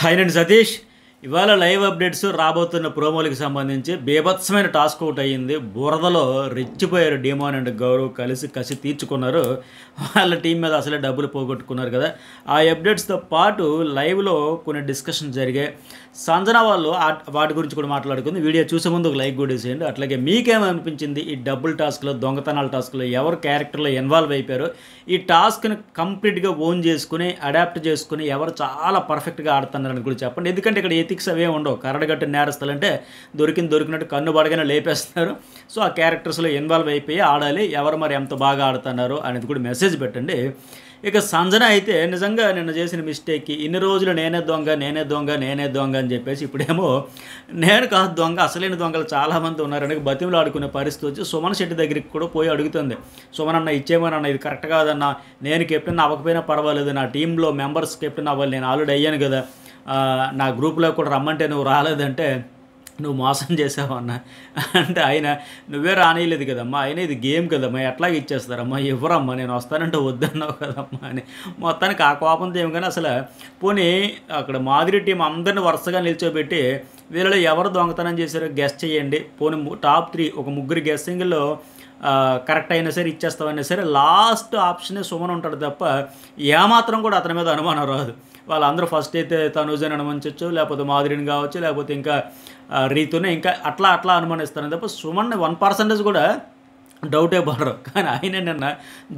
Hi అండి సతీష్. ఇవాళ live updates రాబోతున్న ప్రోమోలకు సంబంధించి బీభత్సమైన టాస్క్ అవుట్ అయ్యింది. బురదలో రెచ్చిపోయారు డీమాన్ అండ్ గౌరవ్, కలిసి కసి తీర్చుకున్నారు. వాళ్ళ టీం మీద అసలే డబ్బులు పోగొట్టుకున్నారు కదా. ఆ అప్డేట్స్తో పాటు లైవ్లో కొన్ని డిస్కషన్ జరిగాయి. సంజన వాళ్ళు వాటి గురించి కూడా మాట్లాడుకుంది. వీడియో చూసే ముందు ఒక లైక్ కూడా చేయండి. అట్లాగే మీకేమనిపించింది ఈ డబ్బుల్ టాస్క్లో, దొంగతనాల టాస్క్లో ఎవరు క్యారెక్టర్లో ఇన్వాల్వ్ అయిపోయారు, ఈ టాస్క్ని కంప్లీట్గా ఓన్ చేసుకుని అడాప్ట్ చేసుకుని ఎవరు చాలా పర్ఫెక్ట్గా ఆడుతున్నారని కూడా చెప్పండి. ఎందుకంటే ఇక్కడ ఎథిక్స్ అవే ఉండవు. కరడగట్టు నేరస్తులంటే దొరికినట్టు కన్ను బడగానే లేపేస్తున్నారు. సో ఆ క్యారెక్టర్స్లో ఇన్వాల్వ్ అయిపోయి ఆడాలి, ఎవరు మరి ఎంత బాగా ఆడుతున్నారు అనేది కూడా మెసేజ్ పెట్టండి. ఇక సంజన అయితే నిజంగా నిన్న చేసిన మిస్టేక్కి ఇన్ని రోజులు నేనే దొంగ అని చెప్పేసి ఇప్పుడేమో నేను కాదు దొంగ, అసలైన దొంగలు చాలామంది ఉన్నారని బతిమలు ఆడుకునే పరిస్థితి వచ్చి సుమన్ శెట్టి దగ్గరికి కూడా పోయి అడుగుతుంది. సుమన్ అన్న ఇచ్చేమోనన్న, ఇది కరెక్ట్ కాదన్న, నేను కెప్టెన్ అవ్వకపోయినా పర్వాలేదు, నా టీంలో మెంబర్స్ కెప్టెన్ అవ్వాలి, నేను ఆల్రెడీ అయ్యాను కదా, నా గ్రూప్లో కూడా రమ్మంటే నువ్వు రాలేదంటే నువ్వు మోసం చేసావన్న అంటే ఆయన నువ్వే రానియలేదు కదమ్మా, ఆయన ఇది గేమ్ కదమ్మా, ఎట్లాగ ఇచ్చేస్తారమ్మా, ఎవరమ్మా, నేను వస్తానంటే వద్దన్నావు కదమ్మా అని మొత్తానికి ఆ కోపంతో ఏమి. కానీ అసలు పోనీ అక్కడ మాదిరి టీం అందరిని వరుసగా నిల్చోబెట్టి వీళ్ళలో ఎవరు దొంగతనం చేశారో గెస్ట్ చేయండి, పోనీ టాప్ 3 ఒక ముగ్గురు గెస్సింగ్లో కరెక్ట్ అయినా సరే ఇచ్చేస్తామన్నా సరే లాస్ట్ ఆప్షనే సుమన్ ఉంటాడు తప్ప ఏమాత్రం కూడా అతని మీద అనుమానం రాదు. వాళ్ళందరూ ఫస్ట్ అయితే తనుజని అనుమానించవచ్చు, లేకపోతే మాధురిని కావచ్చు, లేకపోతే ఇంకా రీతునే, ఇంకా అట్లా అనుమానిస్తాను తప్ప సుమన్ని 1% కూడా డౌటే పడరు. కానీ ఆయన నిన్న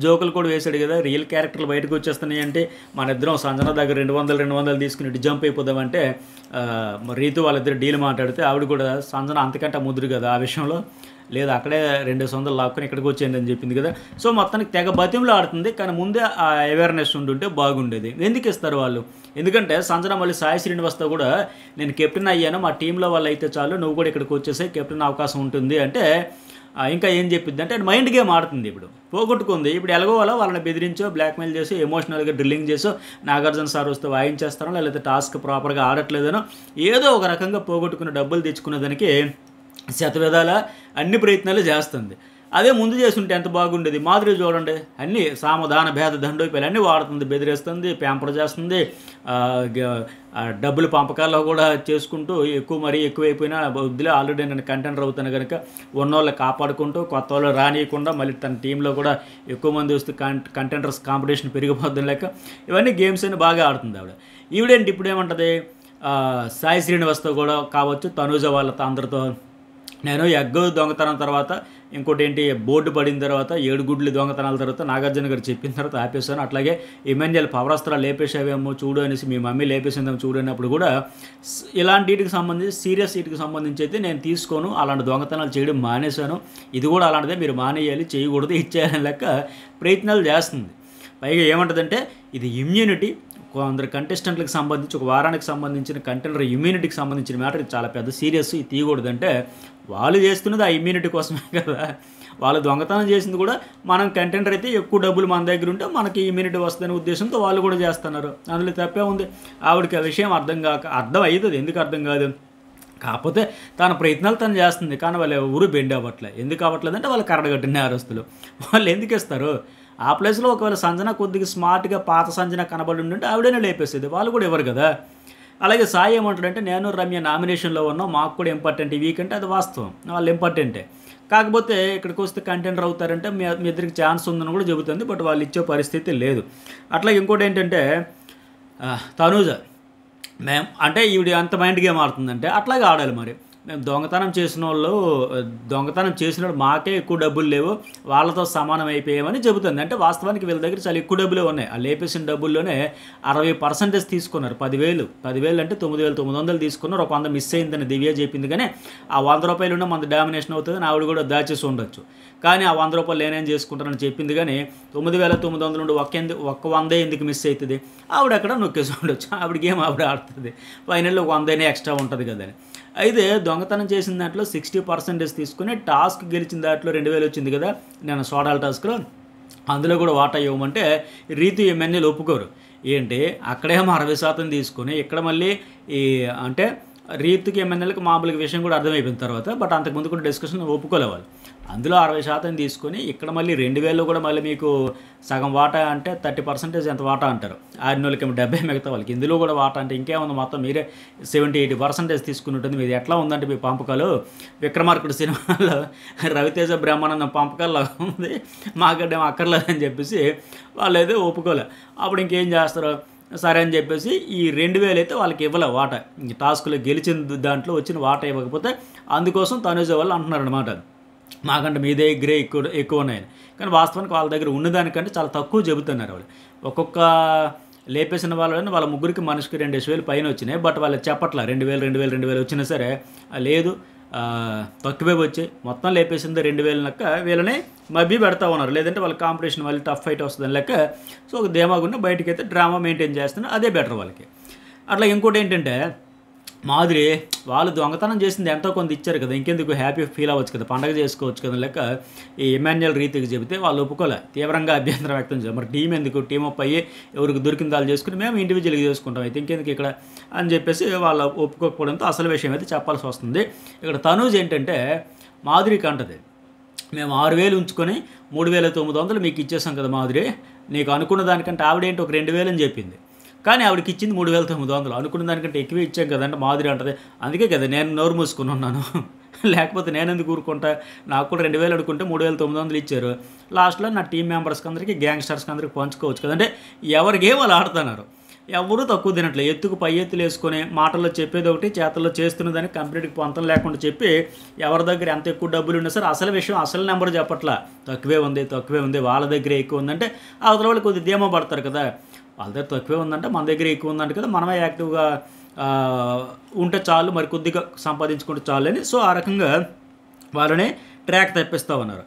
జోకులు కూడా వేశాడు కదా, రియల్ క్యారెక్టర్లు బయటకు వచ్చేస్తున్నాయి అంటే మన ఇద్దరం సంజన దగ్గర 200 తీసుకుని ఇటు జంప్ అయిపోదామంటే రీతు వాళ్ళిద్దరు డీల్ మాట్లాడితే ఆవిడ కూడా సంజన అంతకంటే ముదురు కదా ఆ విషయంలో, లేదు అక్కడే 200 లాక్కుని ఇక్కడికి వచ్చేయండి అని చెప్పింది కదా. సో మొత్తానికి తెగ బతింలో ఆడుతుంది. కానీ ముందే ఆ అవేర్నెస్ ఉండుంటే బాగుండేది. ఎందుకు ఇస్తారు వాళ్ళు? ఎందుకంటే సంజన మళ్ళీ సాయి శ్రీనివాస్తో కూడా నేను కెప్టెన్ అయ్యాను, మా టీంలో వాళ్ళు అయితే చాలు, నువ్వు కూడా ఇక్కడికి వచ్చేసే కెప్టెన్ అవకాశం ఉంటుంది అంటే ఇంకా ఏం చెప్పింది అంటే మైండ్ గేమ్ ఆడుతుంది. ఇప్పుడు పోగొట్టుకుంది, ఇప్పుడు ఎలాగోవాలో వాళ్ళని బెదిరించో, బ్లాక్మెయిల్ చేసి, ఎమోషనల్గా డ్రిల్లింగ్ చేసో, నాగార్జున సార్ వస్తే వాయించేస్తానో, లేకపోతే టాస్క్ ప్రాపర్గా ఆడట్లేదనో, ఏదో ఒక రకంగా పోగొట్టుకున్న డబ్బులు తెచ్చుకునే దానికి శతవిధాల అన్ని ప్రయత్నాలు చేస్తుంది. అదే ముందు చేస్తుంటే ఎంత బాగుండేది. మాధురి చూడండి, అన్నీ సామధాన భేద దండోపాయాలు అన్నీ వాడుతుంది, బెదిరేస్తుంది, ప్యాంపర్ చేస్తుంది, డబ్బులు పంపకాల్లో కూడా చేసుకుంటూ మరీ ఎక్కువైపోయినా వద్దులే, ఆల్రెడీ నేను కంటెండర్ అవుతాను కనుక ఉన్నోళ్ళు కాపాడుకుంటూ కొత్త వాళ్ళు రానియకుండా మళ్ళీ తన టీంలో కూడా ఎక్కువ మంది వస్తూ కంటెండర్స్ కాంపిటీషన్ పెరిగిపోతుంది లెక్క ఇవన్నీ గేమ్స్ అని బాగా ఆడుతుంది ఆవిడ. ఈవిడేంటి ఇప్పుడు ఏమంటుంది, సాయి శ్రీనివాస్తో కూడా కావచ్చు, తనూజ వాళ్ళతో అందరితో నేను ఎగ్ దొంగతనం తర్వాత ఇంకోటి ఏంటి బోర్డు పడిన తర్వాత 7 గుడ్లు దొంగతనాల తర్వాత నాగార్జున గారు చెప్పిన తర్వాత ఆపేశాను. అట్లాగే ఇమాన్యుయల్ పవరాస్త్రాలు లేపేసావేమో చూడు అనేసి మీ మమ్మీ లేపేసిందేమో చూడు అన్నప్పుడు కూడా ఇలాంటి వీటికి సంబంధించి సీరియస్ వీటికి సంబంధించి అయితే నేను తీసుకోను, అలాంటి దొంగతనాలు చేయడం మానేశాను, ఇది కూడా అలాంటిదే, మీరు మానేయాలి, చేయకూడదు, ఇచ్చేయాలని లెక్క ప్రయత్నాలు చేస్తుంది. పైగా ఏమంటుందంటే ఇది ఇమ్యూనిటీ, కొందరు కంటెస్టెంట్లకు సంబంధించి ఒక వారానికి సంబంధించిన కంటెండర్ ఇమ్యూనిటీకి సంబంధించిన మ్యాటర్ చాలా పెద్ద సీరియస్, ఇది తీయకూడదంటే వాళ్ళు చేస్తున్నది ఆ ఇమ్యూనిటీ కోసమే కదా. వాళ్ళు దొంగతనం చేసింది కూడా మనం కంటెండర్ అయితే ఎక్కువ డబ్బులు మన దగ్గర ఉంటే మనకి ఇమ్యూనిటీ వస్తుందనే ఉద్దేశంతో వాళ్ళు కూడా చేస్తున్నారు. అందులో తప్పే ఉంది. ఆవిడకి ఆ విషయం అర్థం అవుతుంది, ఎందుకు అర్థం కాదు, కాకపోతే తన ప్రయత్నాలు తను చేస్తుంది. కానీ వాళ్ళు ఎవరు బెండ్ అవ్వట్లేదు. ఎందుకు అవ్వట్లేదంటే వాళ్ళు కరడగట్టిన నేరస్తులు, వాళ్ళు ఎందుకు ఇస్తారు? ఆ ప్లేస్లో ఒకవేళ సంజన కొద్దిగా స్మార్ట్గా పాత సంజన కనబడి ఉంటే ఆవిడనే లేపేసేది, వాళ్ళు కూడా ఎవరు కదా. అలాగే సాయి ఏమంటాడంటే నేను రమ్య నామినేషన్లో ఉన్నాం, మాకు కూడా ఇంపార్టెంట్ ఈ వీక్ అంటే అది వాస్తవం, వాళ్ళు ఇంపార్టెంటే, కాకపోతే ఇక్కడికి వస్తే కంటెండర్ అవుతారంటే మీ ఇద్దరికి ఛాన్స్ ఉందని కూడా చెబుతుంది, బట్ వాళ్ళు ఇచ్చే పరిస్థితి లేదు. అట్లాగే ఇంకోటి ఏంటంటే తనూజ మేము అంటే ఈవిడ అంత మైండ్ గేమ్ ఆడుతుందంటే అట్లాగే ఆడాలి. మరి మేము దొంగతనం చేసినప్పుడు మాకే ఎక్కువ డబ్బులు లేవు, వాళ్ళతో సమానం అయిపోయామని చెబుతుంది. అంటే వాస్తవానికి వీళ్ళ దగ్గర చాలా ఎక్కువ డబ్బులే ఉన్నాయి. ఆ లేపేసిన డబ్బుల్లోనే 60% తీసుకున్నారు. 10,000 అంటే 9,900 తీసుకున్నారు. ఒక 100 మిస్ అయిందని దివ్య చెప్పింది. కానీ ఆ 100 రూపాయలు మన డామినేషన్ అవుతుంది, ఆవిడ కూడా దాచేసి ఉండొచ్చు. కానీ ఆ 100 రూపాయలు నేనేం చేసుకుంటానని చెప్పింది. కానీ 9,900 నుండి ఒక్క 100 ఎందుకు మిస్ అవుతుంది, ఆవిడ అక్కడ నొక్కేసి ఉండొచ్చు, ఆవిడ గేమ్ ఆవిడ ఆడుతుంది, ఫైనల్లో 100 ఎక్స్ట్రా ఉంటుంది కదని. అయితే దొంగతనం చేసిన దాంట్లో 60% తీసుకుని టాస్క్ గెలిచిన దాంట్లో 2,000 వచ్చింది కదా నేను సోడాల టాస్క్లో, అందులో కూడా వాటా ఇవ్వమంటే రీతు ఎమ్మెల్యేలు ఒప్పుకోరు. ఏంటి అక్కడేమో 60% తీసుకుని ఇక్కడ మళ్ళీ అంటే రీతుకి ఎమ్మెల్యేలకు మామూలుగా విషయం కూడా అర్థమైపోయిన తర్వాత, బట్ అంతకుముందు కూడా డిస్కషన్ ఒప్పుకోలే వాళ్ళు. అందులో 60% తీసుకొని ఇక్కడ మళ్ళీ 2000 కూడా మళ్ళీ మీకు సగం వాటా అంటే 30% ఎంత వాటా అంటారు. ఆరినోళ్ళకేమో 70, మిగతా వాళ్ళకి. ఇందులో కూడా వాటా అంటే ఇంకేముంది, మొత్తం మీరే 70-80% తీసుకుని ఉంటుంది. మీది ఎట్లా ఉందంటే మీ పంపకాలు 'విక్రమార్కుడు' సినిమాలో రవితేజ బ్రహ్మానందం పంపకాల్లో ఉంది, మాకడేమో అక్కర్లేదని చెప్పేసి వాళ్ళు అయితే ఒప్పుకోలే. అప్పుడు ఇంకేం చేస్తారు, సరే అని చెప్పేసి ఈ 2000 అయితే వాళ్ళకి ఇవ్వలే వాటా. టాస్క్లో గెలిచిన దాంట్లో వచ్చిన వాటా ఇవ్వకపోతే అందుకోసం తనుజ వాళ్ళు అంటున్నారనమాట, మాకంటే మీ దగ్గరే ఎక్కువ ఉన్నాయని. కానీ వాస్తవానికి వాళ్ళ దగ్గర ఉన్నదానికంటే చాలా తక్కువ చెబుతున్నారు వాళ్ళు. ఒక్కొక్క లేపేసిన వాళ్ళ ముగ్గురికి మనిషికి 2,000 పైన వచ్చినాయి. బట్ వాళ్ళు చెప్పట్లా 2,000 వచ్చినా సరే లేదు తక్కువే వచ్చాయి, మొత్తం లేపేసింది 2,000 లెక్క వీళ్ళని మభ్య పెడతా ఉన్నారు. లేదంటే వాళ్ళ కాంపిటీషన్ మళ్ళీ టఫ్ ఫైట్ వస్తుందని లెక్క. సో ఒక ధీమాగున్న బయటకి అయితే డ్రామా మెయింటైన్ చేస్తున్నారు, అదే బెటర్ వాళ్ళకి. అట్లా ఇంకోటి ఏంటంటే మాధురి వాళ్ళు దొంగతనం చేసింది ఎంతో కొంత ఇచ్చారు కదా, ఇంకెందుకు హ్యాపీ ఫీల్ అవ్వచ్చు కదా, పండగ చేసుకోవచ్చు కదా లెక్క ఈ ఇమాన్యుయల్ రీతికి చెబితే వాళ్ళు ఒప్పుకోలే, తీవ్రంగా అభ్యంతరం వ్యక్తం చేశారు. మరి టీం ఎందుకు, టీం అప్ అయ్యి ఎవరికి దొరికిన వాళ్ళు చేసుకుని మేము ఇండివిజువల్గా చేసుకుంటాం, అయితే ఇంకెందుకు ఇక్కడ అని చెప్పేసి వాళ్ళు ఒప్పుకోకపోవడంతో అసలు విషయం అయితే చెప్పాల్సి వస్తుంది. ఇక్కడ తనూజ్ ఏంటంటే మాధురికి అంటది, మేము 6,000 ఉంచుకొని 3,900 మీకు ఇచ్చేసాం కదా మాధురి, నీకు అనుకున్న దానికంటే ఆవిడేంటి ఒక 2,000 అని చెప్పింది, కానీ ఆవిడకి ఇచ్చింది 3,900, అనుకున్న దానికంటే ఎక్కువ ఇచ్చాం కదంటే మాధురి అంటది. అందుకే కదా నేను నోరు మూసుకుని ఉన్నాను, లేకపోతే నేను ఎందుకు ఊరుకుంటా, నాకు కూడా 2,000 అనుకుంటే 3,900 ఇచ్చారు, లాస్ట్లో నా టీం మెంబర్స్కి అందరికీ గ్యాంగ్స్టర్స్కి అందరికీ పంచుకోవచ్చు కదంటే ఎవరికి వాళ్ళు ఆడుతున్నారు, ఎవరు తక్కువ తినట్లేదు. ఎత్తుకు పై ఎత్తులు వేసుకొని మాటల్లో చెప్పేది ఒకటి, చేతల్లో చేస్తున్నదానికి కంప్లీట్గా పొంతం లేకుండా చెప్పి ఎవరి దగ్గర ఎంత ఎక్కువ డబ్బులు ఉన్నా సరే అసలు విషయం అసలు నెంబర్ చెప్పట్లా, తక్కువే ఉంది వాళ్ళ దగ్గర ఎక్కువ ఉందంటే అవతల వాళ్ళు కొద్దిగా ధీమా పడతారు కదా, వాళ్ళ దగ్గర తక్కువే ఉందంటే మన దగ్గర ఎక్కువ ఉందంటే కదా, మనమే యాక్టివ్గా ఉంటే చాలు, మరి కొద్దిగా సంపాదించుకుంటే చాలు అని. సో ఆ రకంగా వాళ్ళని ట్రాక్ తప్పిస్తూ ఉన్నారు.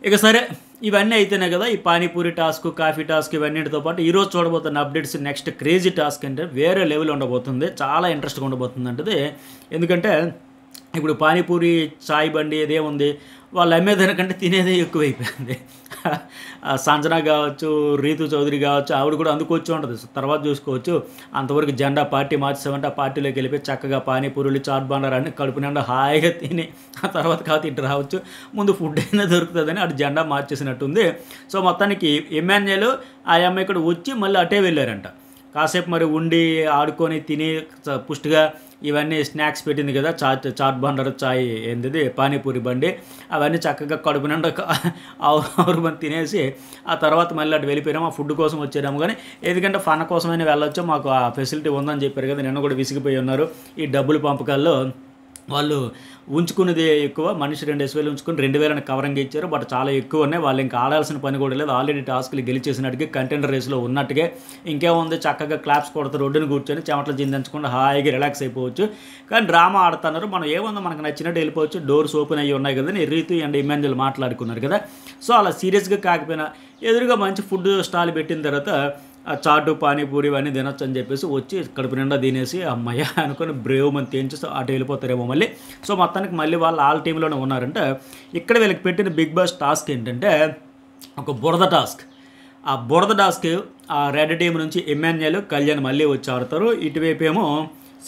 ఇక సరే ఇవన్నీ అయితేనే కదా ఈ పానీపూరి టాస్క్, కాఫీ టాస్క్ ఇవన్నిటితో పాటు ఈరోజు చూడబోతున్న అప్డేట్స్, నెక్స్ట్ క్రేజీ టాస్క్ అంటే వేరే లెవెల్ ఉండబోతుంది, చాలా ఇంట్రెస్ట్గా ఉండబోతుంది అంటే. ఎందుకంటే ఇప్పుడు పానీపూరి చాయ్ బండి ఇదేముంది, వాళ్ళు అమ్మేదానికంటే తినేదే ఎక్కువైపోయింది. సంజన కావచ్చు, రీతు చౌదరి కావచ్చు, ఆవిడ కూడా అందుకోవచ్చు ఉంటుంది, తర్వాత చూసుకోవచ్చు. అంతవరకు జెండా పార్టీ మార్చేసామంటే ఆ పార్టీలోకి వెళ్ళిపోయి చక్కగా పానీపూరులు, చాట్ బండారు అన్ని కడుపు నిండా హాయిగా తిని ఆ తర్వాత కాదు ఇటు రావచ్చు, ముందు ఫుడ్ అయినా దొరుకుతుందని అటు జెండా మార్చేసినట్టుంది. సో మొత్తానికి ఇమాన్యుయల్ ఆ అమ్మాయి ఇక్కడ వచ్చి మళ్ళీ అటే వెళ్ళారంట, కాసేపు మరి ఉండి ఆడుకొని తిని పుష్టిగా ఇవన్నీ స్నాక్స్ పెట్టింది కదా, చాట్ బండర్, చాయ్ ఏంటిది పానీపూరి బండి, అవన్నీ చక్కగా కడుపు నిండా ఆరు మంది తినేసి ఆ తర్వాత మళ్ళీ అటు వెళ్ళిపోయాము. ఆ ఫుడ్ కోసం వచ్చాము, కానీ ఎందుకంటే ఫన్ కోసమైనా వెళ్ళొచ్చు, మాకు ఆ ఫెసిలిటీ ఉందని చెప్పారు కదా, నిన్న కూడా విసిగిపోయి ఉన్నారు. ఈ డబ్బుల పంపకాల్లో వాళ్ళు ఉంచుకున్నది ఎక్కువ, మనిషి 2,000 ఉంచుకొని 2,000 కవరింగ్ ఇచ్చారు. బట్ చాలా ఎక్కువ ఉన్నాయి, వాళ్ళు ఇంకా ఆడాల్సిన పని కూడా లేదు, ఆల్రెడీ టాస్క్లు గెలిచేసినట్టుగా కంటెండర్ రేస్లో ఉన్నట్టుగా. ఇంకేముంది, చక్కగా క్లాప్స్ కొడతారు, రోడ్డుని కూర్చొని చెమటలు చిందించకుండా హాయిగా రిలాక్స్ అయిపోవచ్చు. కానీ డ్రామా ఆడుతున్నారు, మనం ఏముందో మనకు నచ్చినట్టు వెళ్ళిపోవచ్చు, డోర్స్ ఓపెన్ అయ్యి ఉన్నాయి కదా, రీతు అండ్ ఇమాన్యుయల్ మాట్లాడుకున్నారు కదా. సో అలా సీరియస్గా కాకపోయినా ఎదురుగా మంచి ఫుడ్ స్టాల్ పెట్టిన తర్వాత చాటు, పానీపూరి ఇవన్నీ తినొచ్చు అని చెప్పేసి వచ్చి కడుపు నిండా తినేసి అమ్మయ్య అనుకుని బ్రేవ్ మంది తేంచి అటు వెళ్ళిపోతారేమో మళ్ళీ. సో మొత్తానికి మళ్ళీ వాళ్ళు ఆల్ టీంలోనే ఉన్నారంటే. ఇక్కడ వీళ్ళకి పెట్టిన బిగ్ బాస్ టాస్క్ ఏంటంటే ఒక బురద టాస్క్. ఆ బురద టాస్క్ ఆ రెడ్ టీం నుంచి ఇమాన్యుయల్, కళ్యాణ్ మళ్ళీ వచ్చి ఆడతారు. ఇటువైపు ఏమో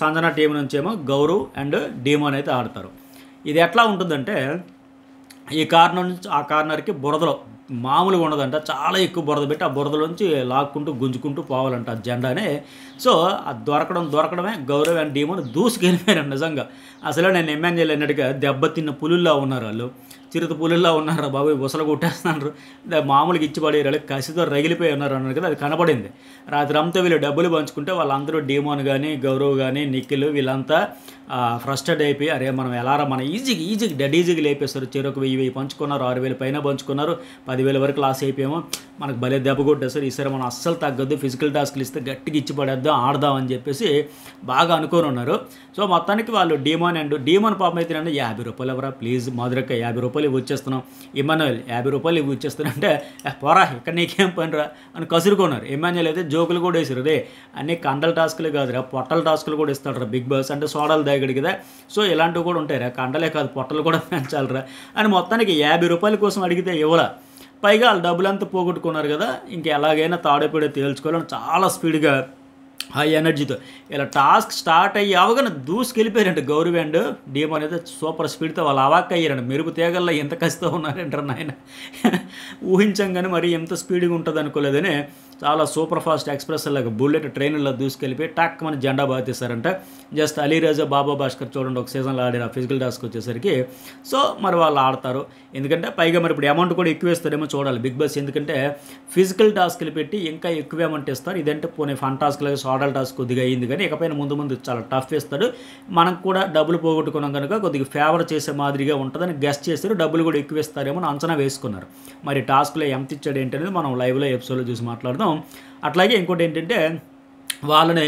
సంజన టీం నుంచి ఏమో గౌరవ్ అండ్ డీమోన్ అయితే ఆడతారు. ఇది ఎట్లా ఉంటుందంటే ఈ కార్నర్ నుంచి ఆ కార్నర్కి బురదలో మామూలుగా ఉండదంట, చాలా ఎక్కువ బురద పెట్టి ఆ బురదలోంచి లాక్కుంటూ గుంజుకుంటూ పోవాలంట ఆ జెండానే. సో అది దొరకడమే గౌరవ్ అండ్ డీమోన్ దూసుకెళ్ళిపోయారు. నిజంగా అసలు నేను ఇమాన్యుయల్ అన్నట్టుగా దెబ్బతిన్న పులుల్లా ఉన్నారు, వాళ్ళు చిరుత పులుల్లా ఉన్నారు బాబు, బుసలు కొట్టేస్తున్నారు, మామూలుగా ఇచ్చిపడేయాలి, కసితో రగిలిపోయి ఉన్నారు అన్నారు కదా, అది కనపడింది. రాత్రి అంతా వీళ్ళు డబ్బులు పంచుకుంటే వాళ్ళందరూ డీమోన్ కానీ, గౌరవ్ కానీ, నిఖిల్ వీళ్ళంతా ఫ్రస్ట్రేట్ అయిపోయి అరే మనం ఎలారా మనం ఈజీగా డెడ్ ఈజీగా లేపేస్తారు, చెరకు 1,000 పంచుకున్నారు, 6,000 పైన పంచుకున్నారు, 10,000 వరకు లాస్ అయిపోయాము, మనకు భలే దెబ్బ కొట్టేస్తారు, ఈసారి మనం అస్సలు తగ్గద్దు, ఫిజికల్ టాస్క్లు ఇస్తే గట్టిగా ఇచ్చి పడేద్దాం, ఆడదాం అని చెప్పేసి బాగా అనుకొని ఉన్నారు. సో మొత్తానికి వాళ్ళు డీమోన్ పాపం అయితే 50 రూపాయలు ఎవరా ప్లీజ్ మధురక్క, 50 రూపాయలు ఇవి వచ్చేస్తున్నాం, ఇమాన్యుయల్ 50 రూపాయలు ఇవి వచ్చేస్తానంటే పోరా ఇక్కడ నీకేం పనిరా అని కసురుకున్నారు. ఇమాన్యుయల్ అయితే జోకులు కూడా వేసారు, రే అన్ని కండల టాస్కులు కాదురా పొట్టల టాస్కులు కూడా ఇస్తాడు బిగ్ బాస్ అంటే సోడాలు దాగడు కదా, సో ఇలాంటివి కూడా ఉంటాయిరా, కండలే కాదు పొట్టలు కూడా పెంచాలరా అని మొత్తానికి 50 రూపాయల కోసం అడిగితే ఇవ్వరా. పైగా వాళ్ళు డబ్బులంతా పోగొట్టుకున్నారు కదా, ఇంక ఎలాగైనా తాడేపడే తేల్చుకోవాలని చాలా స్పీడ్గా హై ఎనర్జీతో ఇలా టాస్క్ స్టార్ట్ అయ్యి అవగానే దూసుకెళ్ళిపోయారంట గౌరవ్ అండ్ డీమోన్ అయితే సూపర్ స్పీడ్తో వాళ్ళు అవాక్ అయ్యారంట. మెరుపు తీగల్లో ఎంత కసితో ఉన్నారంటారు నాయన. ఊహించంగానే మరి ఎంత స్పీడ్గా ఉంటుంది అనుకోలేదని చాలా సూపర్ ఫాస్ట్ ఎక్స్ప్రెస్ లాగా బుల్లెట్ ట్రైన్లో దూసుకెళ్ళిపోయి టాక్ మన జెండా బాగేశారంట. జస్ట్ అలీరాజా బాబా భాస్కర్ చూడండి ఒక సీజన్లో ఆడారు ఆ ఫిజికల్ టాస్క్ వచ్చేసరికి. సో మరి వాళ్ళు ఆడతారు, ఎందుకంటే పైగా మరి ఇప్పుడు అమౌంట్ కూడా ఎక్కువ ఇస్తారేమో చూడాలి బిగ్ బాస్. ఎందుకంటే ఫిజికల్ టాస్క్లు పెట్టి ఇంకా ఎక్కువ అమౌంట్ ఇస్తారు. ఇదంటే పోనీ ఫన్ టాస్క్ లాగా సోడల్ టాస్క్ కొద్దిగా అయింది, కానీ ఇకపైన ముందు ముందు చాలా టఫ్ ఇస్తాడు. మనకు కూడా డబ్బులు పోగొట్టుకున్నాం కనుక కొద్దిగా ఫేవర్ చేసే మాదిరిగా ఉంటుందని గెస్ట్ చేస్తారు. డబ్బులు కూడా ఎక్కువ ఇస్తారేమో అని అంచనా వేసుకున్నారు. మరి టాస్క్లో ఎంత ఇచ్చాడు ఏంటనేది మనం లైవ్లో ఎపిసోడ్లో చూసి మాట్లాడదాం. అట్లాగే ఇంకోటి ఏంటంటే వాళ్ళని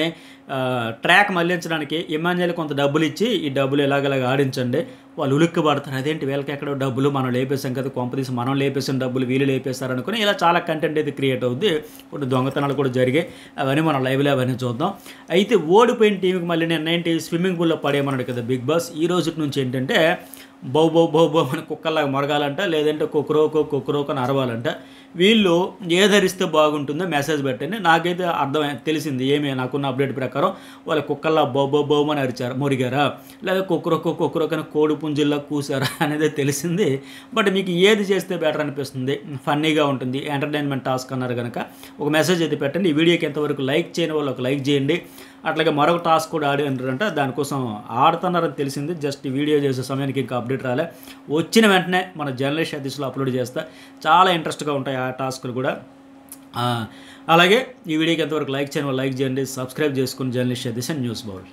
ట్రాక్ మళ్లించడానికి ఇమాన్యుయల్ కొంత డబ్బులు ఇచ్చి ఈ డబ్బులు ఎలాగలాగా ఆడించండి, వాళ్ళు ఉలిక్కి పడతారు. అదేంటి వీళ్ళకి ఎక్కడో డబ్బులు మనం లేపేసాం కదా, కొంపదీసి మనం లేపేసిన డబ్బులు వీళ్ళు లేపేస్తారు అనుకుని ఇలా చాలా కంటెంట్ అయితే క్రియేట్ అవుద్ది. కొన్ని దొంగతనాలు కూడా జరిగాయి, అవన్నీ మనం లైవ్లో అవన్నీ చూద్దాం. అయితే ఓడిపోయిన టీంకి మళ్ళీ నేను స్విమ్మింగ్ పూల్లో పడేయమన్నాడు కదా బిగ్ బాస్. ఈ రోజు నుంచి ఏంటంటే బౌ బౌ బౌ బౌ అని కుక్కల్లాగా మొరగాలంట, లేదంటే కుక్కరోకో అని అరవాలంట. వీళ్ళు ఏదరిస్తే బాగుంటుందో మెసేజ్ పెట్టండి. నాకైతే తెలిసింది ఏమి నాకున్న అప్డేట్ ప్రకారం వాళ్ళ కుక్కల్లా బౌ బౌ బౌ అని అరిచారు, మొరిగారా, లేదా కుక్కరోకో అని కోడి పుంజుల్లా కూసారా అనేది తెలిసింది. బట్ మీకు ఏది చేస్తే బెటర్ అనిపిస్తుంది, ఫన్నీగా ఉంటుంది, ఎంటర్టైన్మెంట్ టాస్క్ అన్నారు కనుక ఒక మెసేజ్ అయితే పెట్టండి. ఈ వీడియోకి ఎంతవరకు లైక్ చేయని వాళ్ళు ఒక లైక్ చేయండి. అట్లాగే మరొక టాస్క్ కూడా ఆడారంట, దానికోసం ఆడుతున్నారని తెలిసింది. జస్ట్ ఈ వీడియో చేసే సమయానికి ఇంకా అప్డేట్ రాలే, వచ్చిన వెంటనే మన జర్నలిస్ట్ అదిస్లో అప్లోడ్ చేస్తా. చాలా ఇంట్రెస్ట్గా ఉంటాయి ఆ టాస్కులు కూడా. అలాగే ఈ వీడియోకి ఎంతవరకు లైక్ చేయని వాళ్ళు లైక్ చేయండి, సబ్స్క్రైబ్ చేసుకుని జర్నలిస్ట్ అదిస్ న్యూస్ బౌల్.